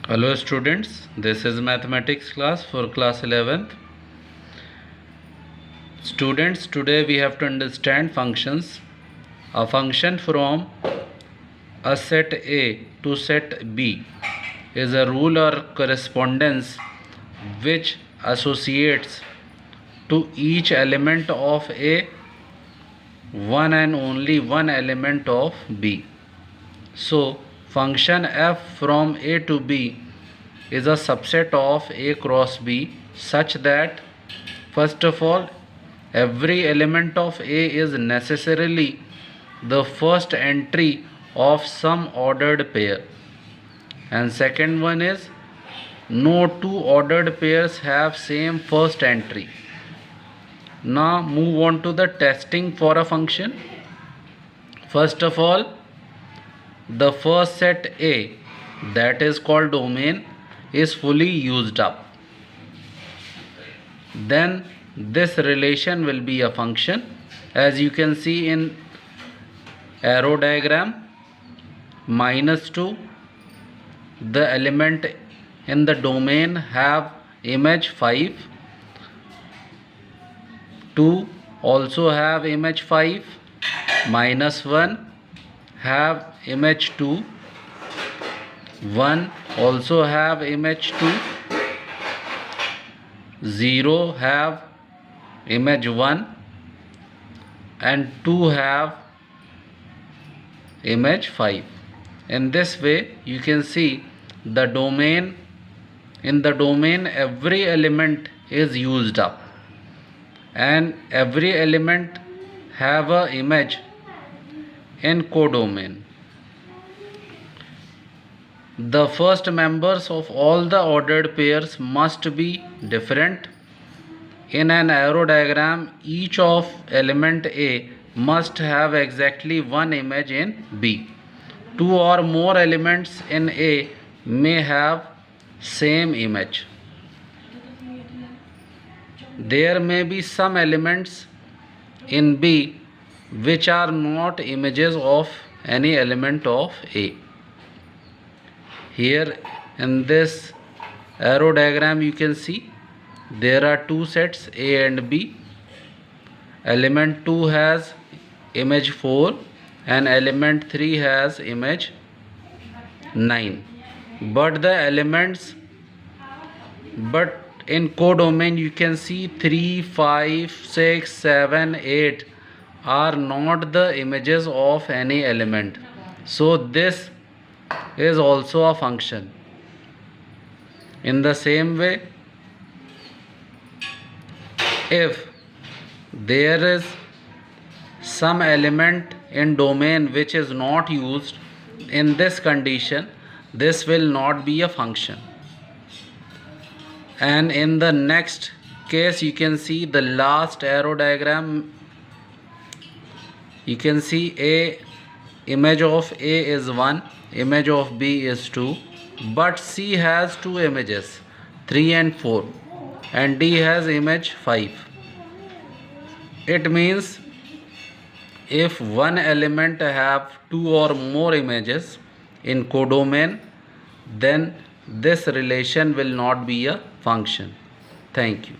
Hello students, this is mathematics class for class 11th. Students, today we have to understand functions. A function from a set A to set B is a rule or correspondence which associates to each element of A one and only one element of B. So function f from A to B is a subset of A cross B such that first of all every element of A is necessarily the first entry of some ordered pair, and second one is no two ordered pairs have same first entry. Now move on to the testing for a function. First of all, the first set A, that is called domain, is fully used up. Then this relation will be a function, as you can see in arrow diagram. -2, the element in the domain have image 5, 2 also have image 5, -1 have image 2, 1 also have image 2, 0 have image 1, and 2 have image 5. In this way you can see the domain, in the domain every element is used up and every element have a image in codomain. The first members of all the ordered pairs must be different. In an arrow diagram, each of element A must have exactly one image in B. Two or more elements in A may have same image. There may be some elements in B which are not images of any element of A. Here in this arrow diagram you can see there are two sets A and B. Element 2 has image 4 and element 3 has image 9. But in codomain you can see 3, 5, 6, 7, 8 are not the images of any element. So this is also a function. In the same way, if there is some element in domain which is not used, in this condition this will not be a function. And in the next case you can see the last arrow diagram, you can see A, image of A is 1, image of B is 2, but C has two images 3 and 4 and D has image 5. It means if one element have two or more images in codomain, then this relation will not be a function. Thank you.